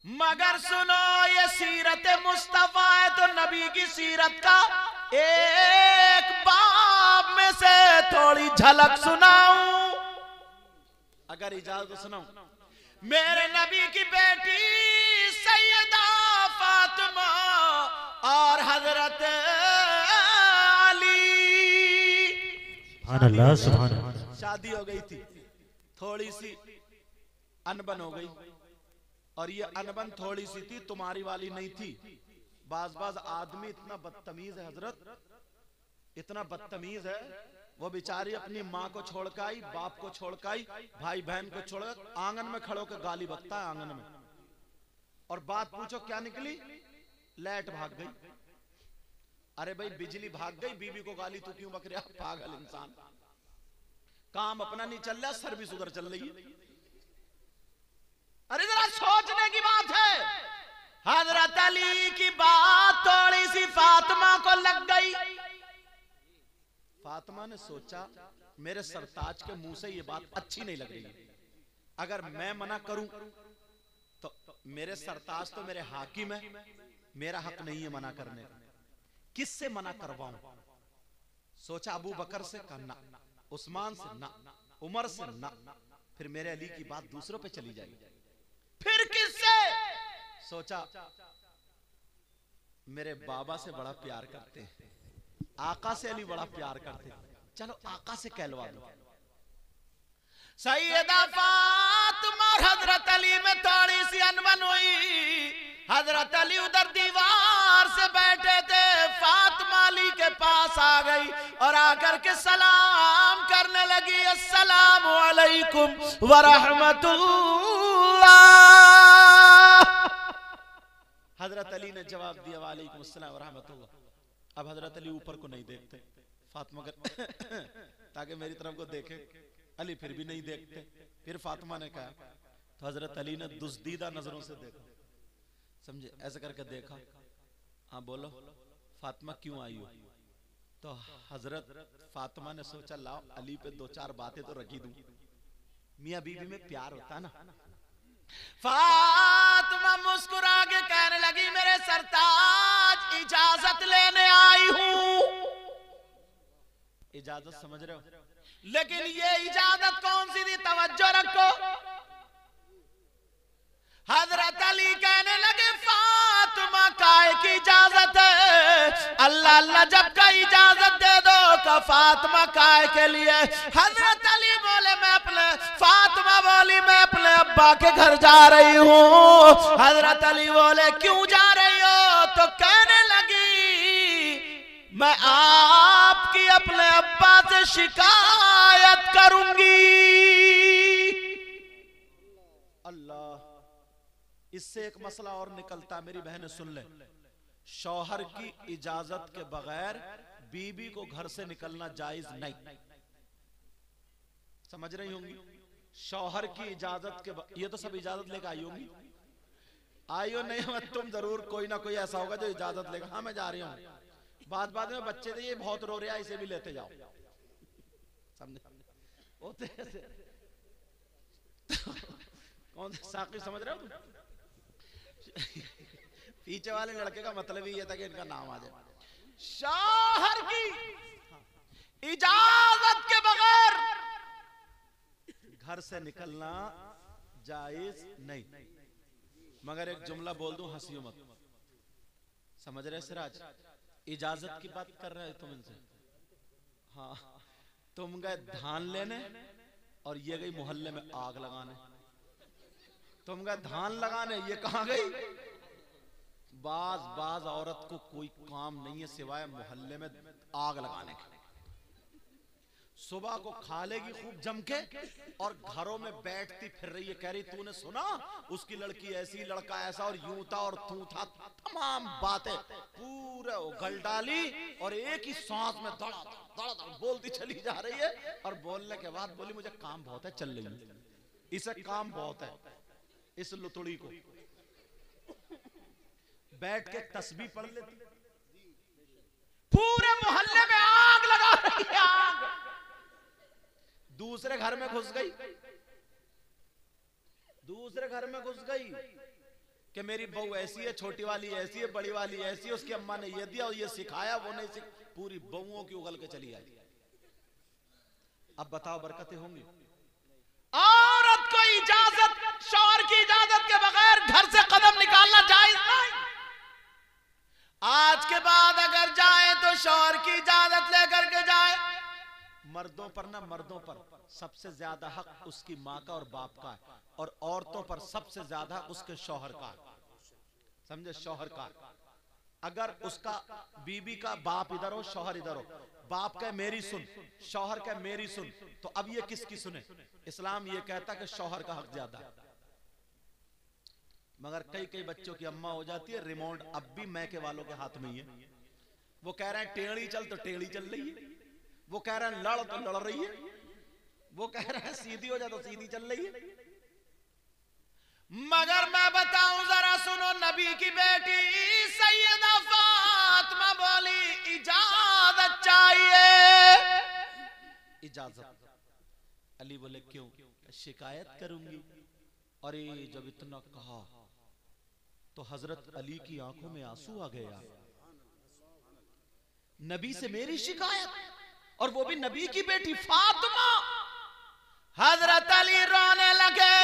मगर सुनो ये सीरत मुस्तफा है तो नबी की सीरत का एक बाब में से थोड़ी झलक सुनाऊं, अगर इजाजत सुनाऊं। मेरे नबी की बेटी सैयदा फातिमा और हजरत अली, सुभान अल्लाह सुभान अल्लाह। शादी हो गई थी, थोड़ी सी अनबन हो गई, और ये अनबन थोड़ी सी थी, तुम्हारी वाली नहीं थी। बाज बाज आदमी इतना बदतमीज है हजरत, इतना बदतमीज है, वो बेचारी अपनी माँ को छोड़ के आई, बाप को छोड़ के आई, भाई बहन को छोड़, आंगन में खड़ो के गाली बकता है आंगन में, और बात पूछो क्या निकली, लाइट भाग गई। अरे भाई बिजली भाग गई, बीबी को गाली तू क्यों बक रहा, पागल इंसान, काम अपना नहीं चल रहा, सर्विस उधर चल रही है। अरे जरा सोचने की बात है, हजरत अली की बात थोड़ी सी फातिमा को लग गई। फातिमा ने सोचा मेरे सरताज के मुंह से ये बात अच्छी नहीं लग रही है, अगर मैं मना करूं तो मेरे सरताज तो मेरे हाकिम है, मेरा हक नहीं है मना करने, किससे मना करवाऊं। सोचा अबू बकर से करना, उस्मान से ना, उमर से ना, फिर मेरे अली की बात दूसरों पे चली जाएगी, फिर किससे। सोचा मेरे बाबा से बड़ा प्यार करते हैं, आका से अली बड़ा प्यार करते, चलो आका से कहलवा दो। सैयदा फातिमा और हजरत अली में थोड़ी सी अनबन हुई, हजरत अली उधर दीवार से बैठे थे, फातिमा अली के पास आ गई और आकर के सलाम करने लगी, अस्सलामु अलैकुम व रहमतुल्लाह। हजरत अली ने जवाब दिया वालेकुम अस्सलाम व रहमतुल्लाह। अब हजरत अली ऊपर को नहीं देखते, फातिमा ताकि मेरी तरफ को देखे, अली फिर भी नहीं देखते। फिर फातिमा ने कहा, तो हजरत अली ने दुस्दीदा नजरों से देखा, समझे, ऐसे करके देखा, हाँ बोलो फातिमा क्यों आई हो। तो हजरत फातिमा ने सोचा लाओ अली पे दो चार बातें तो रखी दूं, मियां बीवी में प्यार होता है ना। फातिमा मुस्कुरा के कहने लगी मेरे सरताज इजाजत लेने आई हूं। इजाजत समझ रहे हो, लेकिन ये इजाजत कौन सी थी, तवज्जो रखो। हजरत अली कहने लगे फातिमा काय की इजाजत है, अल्लाह अल्लाह जब का इजाजत दे दो का फातिमा काय के लिए। हजरत अली बोले मैं अपने, फातिमा बोली मैं अपने अब्बा के घर जा रही हूँ। हजरत अली बोले क्यों जा रही हो, तो कहने लगी मैं आपकी अपने अब्बा से शिकायत करूंगी। अल्लाह, इससे एक मसला और निकलता, मेरी बहनें सुन ले, शौहर की इजाजत के बगैर बीबी को घर से निकलना जायज नहीं, समझ रही होंगी। शौहर की इजाजत के ये तो सब इजाजत लेकर आई होंगी, आई हो नहीं हो तुम जरूर, कोई ना कोई ऐसा होगा जो इजाजत लेगा, हाँ मैं जा रही हूँ, बाद बाद में बच्चे थे ये बहुत रो रहा है इसे भी लेते जाओ, समझे होते ऐसे। कौन साकी समझ रहे हो तुम? पीछे वाले लड़के का मतलब ही ये था कि इनका नाम आ जाए। शौहर की इजाजत के बगैर घर से निकलना जायज नहीं। मगर एक जुमला बोल दूं, हंसियो मत, समझ रहे सिराज, इजाजत की बात कर रहे हैं तुम इनसे। हाँ, तुम गए धान लेने और ये गई मोहल्ले में आग लगाने। तुम गए धान लगाने, ये कहां गई? बाज औरत को कोई काम नहीं है सिवाय मोहल्ले में आग लगाने के। सुबह को खा लेगी खूब जम के और घरों में बैठती फिर रही है, कह रही तूने सुना उसकी लड़की ऐसी, लड़का ऐसा, और यूं था और तू था, तमाम बातें पूरे उगल डाली और एक ही सांस में दड़ बोलती चली जा रही है। और बोलने के बाद बोली मुझे काम बहुत है, चल रही है, इसे काम बहुत है। इस लुतुड़ी को बैठ के तस्बीह पढ़ लेती, पूरे मोहल्ले में आग लगा रही है, आग। दूसरे घर में घुस गई, दूसरे घर में घुस गई, कि मेरी बहू ऐसी है, छोटी वाली ऐसी है, बड़ी वाली ऐसी है, उसकी अम्मा ने ये दिया और ये सिखाया, वो नहीं पूरी बहुओं की उगल के चली आई। अब बताओ बरकतें होंगी? औरत को इजाजत, शौहर की इजाजत के बगैर घर से कदम निकालना जायज नहीं। आज के बाद अगर जाए तो शौहर की इजाजत लेकर के जाए। मर्दों पर ना, मर्दों पर सबसे ज्यादा हक उसकी माँ का और बाप का है, और औरतों पर सबसे ज्यादा उसके शौहर का है। समझे? शौहर का। अगर उसका बीबी का बाप इधर हो, शौहर इधर हो, बाप का मेरी सुन, शौहर का मेरी सुन, तो अब ये किसकी सुने? इस्लाम ये कहता कि शौहर का हक ज्यादा है। मगर कई कई बच्चों की अम्मा हो जाती है, रिमोट अब भी मैके वालों के हाथ में ही है। वो कह रहे हैं टेढ़ी चल तो टेढ़ी चल रही है, वो कह रहे हैं लड़ तो लड़ रही है, वो कह रहे हैं सीधी हो जाए तो सीधी चल रही है। मगर मैं बताऊं जरा सुनो, नबी की बेटी सैयदा फातिमा बोली इजाजत चाहिए। इजाजत। अली बोले क्यों? शिकायत करूंगी। अरे जब इतना कहा तो हजरत अली की आंखों में आंसू आ गया। नबी से मेरी शिकायत, और वो भी नबी की बेटी फातिमा। हजरत अली रोने लगे,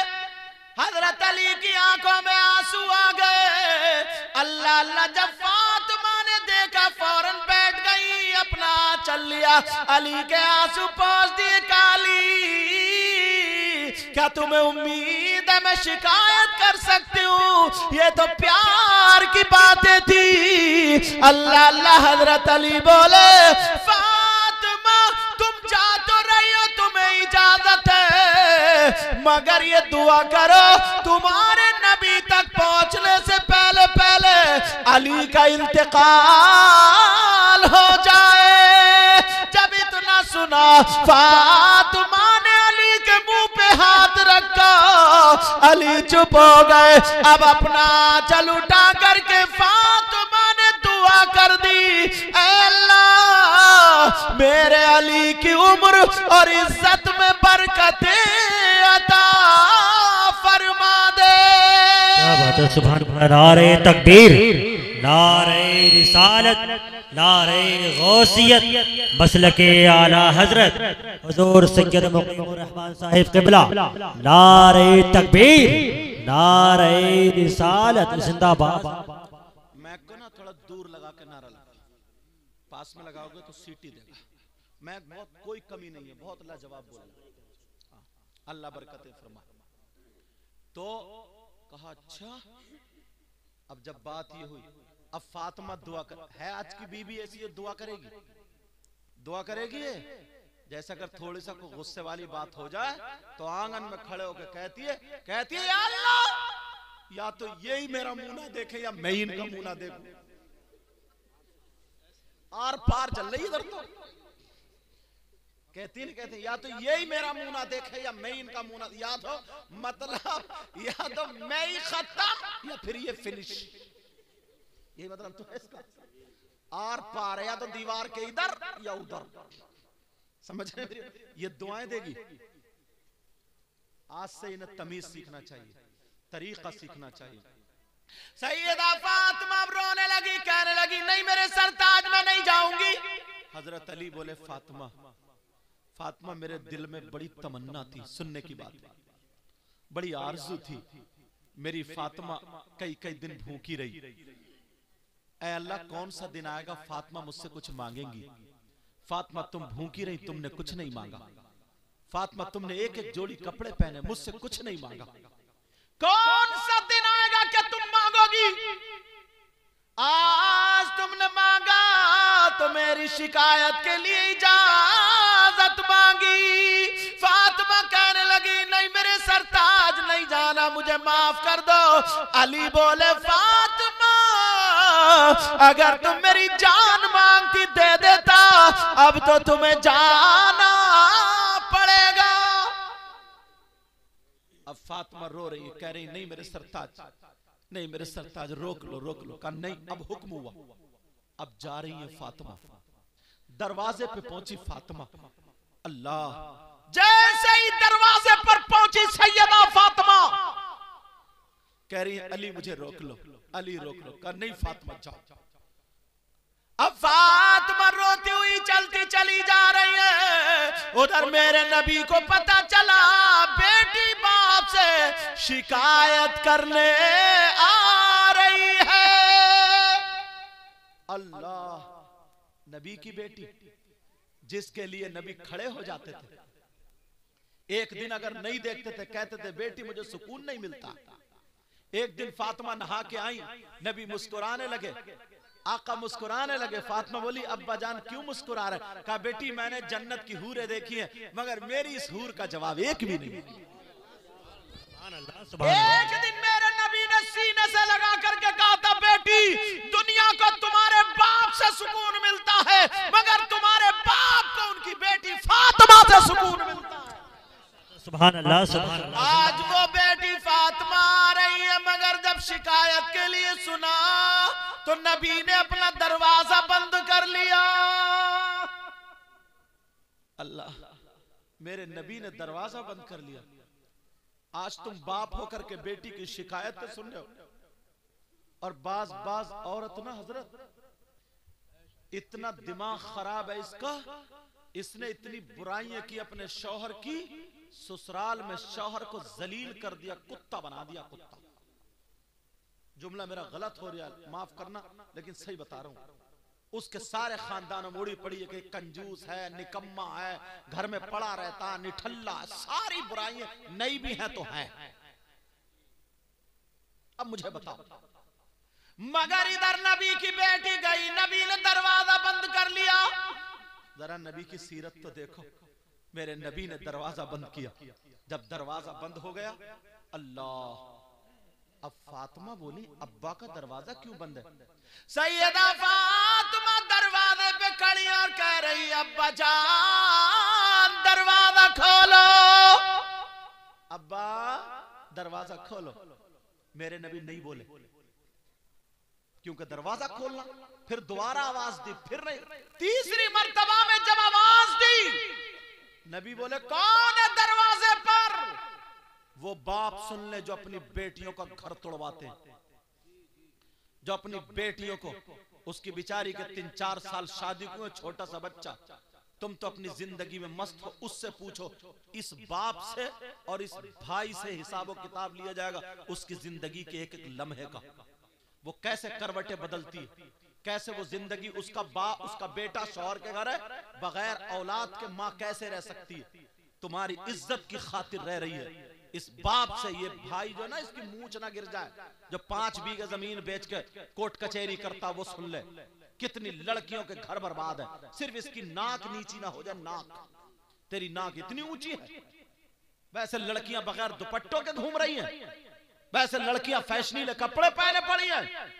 हजरत अली की आंखों में आंसू आ गए। अल्लाह अल्लाह जब फातिमा ने देखा फौरन बैठ गई, अपना चल लिया, अली के आंसू पहुंच दिए। काली क्या तुम्हें उम्मीद है मैं शिकायत कर सकती हूँ? ये तो प्यार की बातें थी। अल्लाह अल्लाह हजरत अली बोले फातिमा तुम जा तो रही हो, तुम्हें इजाजत है, मगर ये दुआ करो तुम्हारे नबी तक पहुंचने से पहले पहले अली का इंतकाल हो जाए। जब इतना सुना फातिमा ने अली के मुंह पे हाथ रखा, अली चुप हो गए। अब अपना चल उठा करके फातिमा ने दुआ कर दी, अल्लाह मेरे अली की उम्र और इज्जत में बरकतें अता फरमा दे। क्या बात है, सुभान अल्लाह। नारे तकबीर, नारे रिसालत, नारे गौसियत, मसलके आला हजरत हुजूर सैयद मुक़ीमुर रहमान साहिब क़िबला। नारे तकबीर, नारे रिसालत, जिंदाबाद। मैं को ना थोड़ा दूर लगा के नारा लगा, पास में लगाओगे तो सीटी देगा। मैं बहुत कोई कमी नहीं है, बहुत लाजवाब बोला। अल्लाह बरकतें फरमा। तो कहा अच्छा, अब जब बात ये हुई, अब फातिमा दुआ कर, है आज की बीबी ऐसी है, दुआ करेगी, दुआ करेगी। जैसा अगर थोड़ी सा को गुस्से वाली बात हो जाए तो आंगन में खड़े होकर कहती है या अल्लाह, या तो यही मेरा मुंह ना देखे या मैं इनका मुंह ना देखूं। आर पार चल रही इधर तो कहती या तो यही मेरा मुंह ना देखे या मैं इनका मुंह ना, या तो मतलब या तो मैं ही खत्म या फिर ये फिनिश। ये मतलब तो है इसका। आर पार, या तो दीवार के इधर या उधर। समझ रहे? ये दुआएं देगी। आज से इन्हें तमीज सीखना चाहिए, तरीका सीखना चाहिए। सैयदा फातिमा रोने लगी, कहने लगी नहीं मेरे सरताज में नहीं जाऊंगी। हजरत अली बोले फातिमा, फातिमा मेरे दिल में बड़ी तमन्ना थी, सुनने की बात, बड़ी आरज़ू थी। मेरी फातिमा कई कई दिन भूखी रही। ऐ अल्लाह कौन सा दिन आएगा फातिमा मुझसे कुछ मांगेंगी। फातिमा तुम भूखी रही, तुमने कुछ नहीं मांगा। फातिमा तुमने एक एक जोड़ी कपड़े पहने, मुझसे कुछ नहीं मांगा। कौन सा दिन आएगा कि तुम मांगोगी? आज तुमने मांगा तो मेरी शिकायत के लिए इजाजत मांगी। फातिमा कहने लगी नहीं मेरे सरताज नहीं जाना, मुझे माफ कर दो। अली बोले फातिमा अगर तुम मेरी जान मांगती दे देता, अब तो तुम्हें जाना पड़ेगा। अब फातिमा रो रही है, कह रही नहीं मेरे सरताज, नहीं मेरे सरताज, रोक लो रोक लो। कहा नहीं अब हुक्म हुआ, अब जा रही है फातिमा। दरवाजे पे पहुंची फातिमा, अल्लाह जैसे ही दरवाजे पर पहुंची सैयदा फातिमा, कह रही है अली मुझे रोक लो, अली रोक लो। कहा नहीं फातिमा जाओ। अब फातिमा रोती हुई चलती चली जा रही है। उधर मेरे नबी को पता चला बेटी बाप से शिकायत करने आ रही है। अल्लाह, नबी की बेटी जिसके लिए नबी खड़े हो जाते थे, एक दिन अगर नहीं देखते थे कहते थे बेटी मुझे सुकून नहीं मिलता। एक दिन फातिमा नहा के आई, नबी मुस्कुराने लगे, आका मुस्कुराने लगे। फातिमा बोली अब्बा जान क्यों मुस्कुरा रहे? कहा बेटी मैंने जन्नत की हूरें देखी है मगर मेरी इस हूर का जवाब एक भी नहीं। एक दिन मेरे नबी ने सीने से लगा करके कहा था बेटी दुनिया को तुम्हारे बाप से सुकून मिलता है मगर तुम्हारे बाप को उनकी बेटी फातिमा से सुकून मिलता है। सुभान अल्लाह, सुभान अल्लाह। आज वो बेटी फातिमा आ रही है मगर जब शिकायत के लिए सुना तो नबी ने अपना दरवाजा बंद कर लिया। अल्लाह, मेरे नबी ने दरवाजा बंद कर लिया। आज तुम बाप होकर के बेटी की शिकायत तो सुन रहे हो। और बाज औरत ना हजरत इतना दिमाग खराब है इसका, इसने इतनी बुराइयां की अपने शौहर की, ससुराल में शौहर को जलील कर दिया, कुत्ता बना दिया, कुत्ता। जुमला मेरा गलत हो रहा है माफ करना लेकिन सही बता रहा हूं। उसके सारे खानदान में उड़ी पड़ी है कि कंजूस है, निकम्मा है, घर में पड़ा रहता, निठल्ला, सारी बुराइयां नई भी हैं तो हैं। अब मुझे बताओ, मगर इधर नबी की बेटी गई, नबी ने दरवाजा बंद कर लिया। जरा नबी की सीरत तो देखो, मेरे नबी ने दरवाजा बंद किया। जब दरवाजा बंद हो गया, अल्लाह, अब फातिमा बोली अब्बा का दरवाजा क्यों बंद है? सैयदा फातिमा दरवाजे पे खड़ी और कह रही अब्बा जान दरवाजा खोलो, अब्बा दरवाजा खोलो। मेरे नबी नहीं बोले क्योंकि दरवाजा खोलना, फिर दोबारा आवाज दी, फिर नहीं, तीसरी मर्तबा में जब आवाज दी नबी बोले कौन है दरवाजे पर? वो बाप सुन ले जो अपनी बेटियों का घर तोड़वाते हैं, जो अपनी बेटियों को, उसकी बिचारी के 3-4 साल शादी को, छोटा सा बच्चा, तुम तो अपनी जिंदगी में मस्त हो, उससे पूछो, इस बाप से और इस भाई से हिसाब किताब लिया जाएगा उसकी जिंदगी के एक एक लम्हे का। वो कैसे करवटें बदलती है, कैसे वो जिंदगी, उसका बेटा शौहर के घर है, बगैर औलाद के माँ कैसे रह सकती है? तुम्हारी इज्जत की खातिर रह रही है। इस बाप से ये भाई जो ना इसकी मूंछ ना गिर जाए, जो 5 बीघे जमीन बेच के कोर्ट कचहरी करता, वो सुन ले कितनी लड़कियों के घर बर्बाद है, सिर्फ इसकी नाक नीची ना हो जाए। नाक, तेरी नाक इतनी ऊंची है, वैसे लड़कियां बगैर दुपट्टों के घूम रही हैं, वैसे लड़कियां फैशनीले कपड़े पहने पड़ी हैं,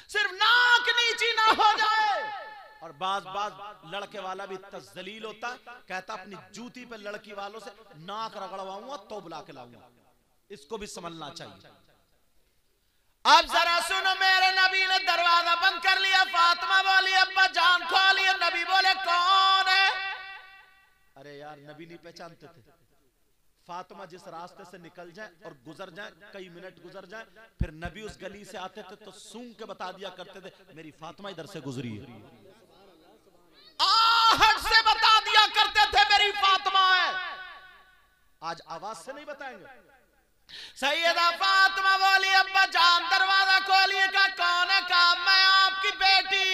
सिर्फ नाक नीची ना हो जाए। और बाज लड़के वाला भी तजलील होता है, कहता अपनी जूती पे लड़की वालों से नाक रगड़वाऊंगा तो बुला के लाऊंगा। इसको भी समझना चाहिए। अब जरा सुनो, मेरे नबी ने दरवाजा बंद कर लिया। फातिमा बोली अब्बा जान खोलिए। नबी बोले कौन है? अरे यार, नबी नहीं पहचानते थे। फातिमा जिस रास्ते से निकल जाए और गुजर जाए, कई मिनट गुजर जाए, फिर नबी उस गली से आते थे तो सूंघ के बता दिया करते थे मेरी फातिमा इधर से गुजरी है। आहट से बता दिया करते थे मेरी फातिमा है। आज आवाज से नहीं बताएंगे। सैयदा फातिमा बोली अब्बा जान दरवाजा खोलिए। का कौन है? का मैं आपकी बेटी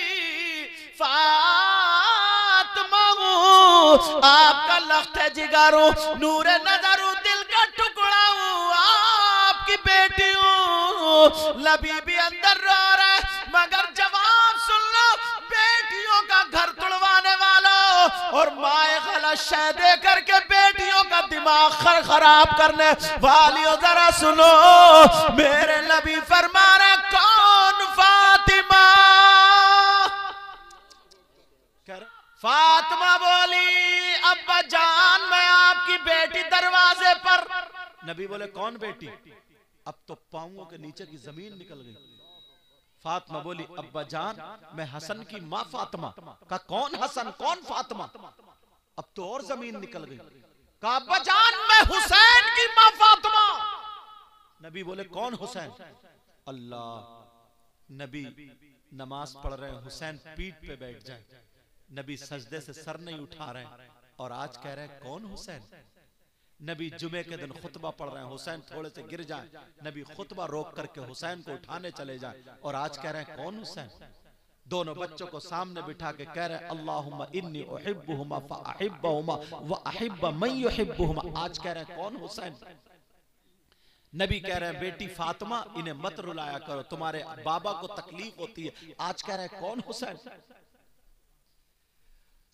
फातिमा हूँ, आपका लख्त जिगर हूँ, नूरे नजर हूँ, दिल का टुकड़ा हूँ, आपकी बेटी हूँ। नबी भी अंदर रो रहे मगर जवाब सुन लो, बेटियों का घर तुड़वाने वालों और माए गलत शय दे करके बेटियों का दिमाग खराब करने वालियों, जरा सुनो, मेरे नबी फरमा रहे कौन? फातिमा। फातिमा बोली अब्बा जान मैं आपकी बेटी दरवाजे पर। नबी बोले कौन बेटी? अब तो पांवों के नीचे की जमीन निकल गई। फातिमा बोली अब्बा जान मैं हसन की माँ फातिमा। का कौन हसन, कौन फातिमा? अब तो और जमीन निकल गई। का अब्बा जान मैं हुसैन की माँ फातिमा। नबी बोले कौन हुसैन? अल्लाह, नबी नमाज पढ़ रहे हैं, हुसैन पीठ पे बैठ जाए, नबी सजदे से सर नहीं उठा रहे हैं, और आज कह रहे हैं कौन हुसैन? नबी जुमे के दिन खुतबा पढ़ रहे हैं, हुसैन थोड़े से गिर जाए, नबी खुतबा रोक करके हुसैन को उठाने चले जाए, और आज कह रहे हैं कौन हुसैन? दोनों बच्चों को सामने बिठा के कह रहे हैं अल्लाहुम्मा इन्नी उहिब्बुहुमा फअहिब्बहुमा व अहिब्ब मन युहिब्बुहुमा। आज कह रहे हैं कौन हुसैन? नबी कह रहे हैं बेटी फातिमा, इन्हें मत रुलाया करो, तुम्हारे बाबा को तकलीफ होती है। आज कह रहे हैं कौन हुसैन?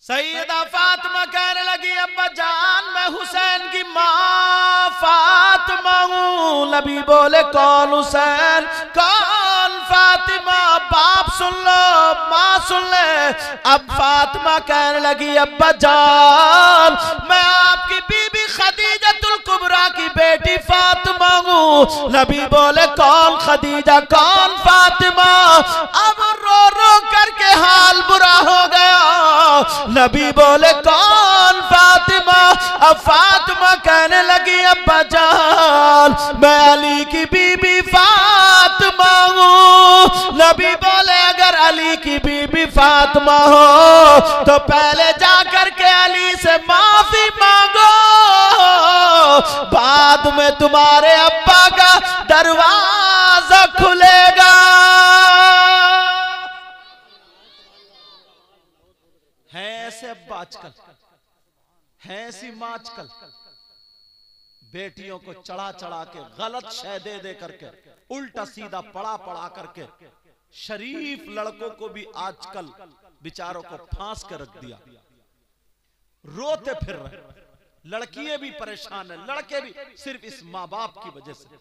सैयदा फातिमा कहने लगी अब्बा जान मैं हुसैन की माँ फातिमा हूँ। नबी बोले कौन हुसैन? कौन फातिमा? बाप सुन लो, माँ सुन ले। अब फातिमा कहने लगी अब्बा जान मैं आपकी बीबी खदीजतुल कुबरा की बेटी फातिमा हूँ। नबी बोले कौन खदीजा, कौन फातिमा? अब रो रो करके हाल बुरा हो गया। नबी बोले कौन फातिमा? अब फातिमा कहने लगी अब्बा जान मैं अली की बीबी फातिमा हूँ। नबी बोले अगर अली की बीबी फातिमा हो तो पहले जाकर के अली से माफी मांगो, बाद में तुम्हारे अब्बा का दरवाजा खुलेगा। है ऐसे अब्बा आजकल, है ऐसी माँ आजकल, बेटियों को चढ़ा चढ़ा के गलत शय दे दे करके, उल्टा सीधा पढ़ा पढ़ा करके, शरीफ लड़कों को भी आजकल बेचारों को फांस के रख दिया, रोते फिर रहे। लड़कियां भी परेशान है, लड़के भी, सिर्फ इस माँ बाप की वजह से।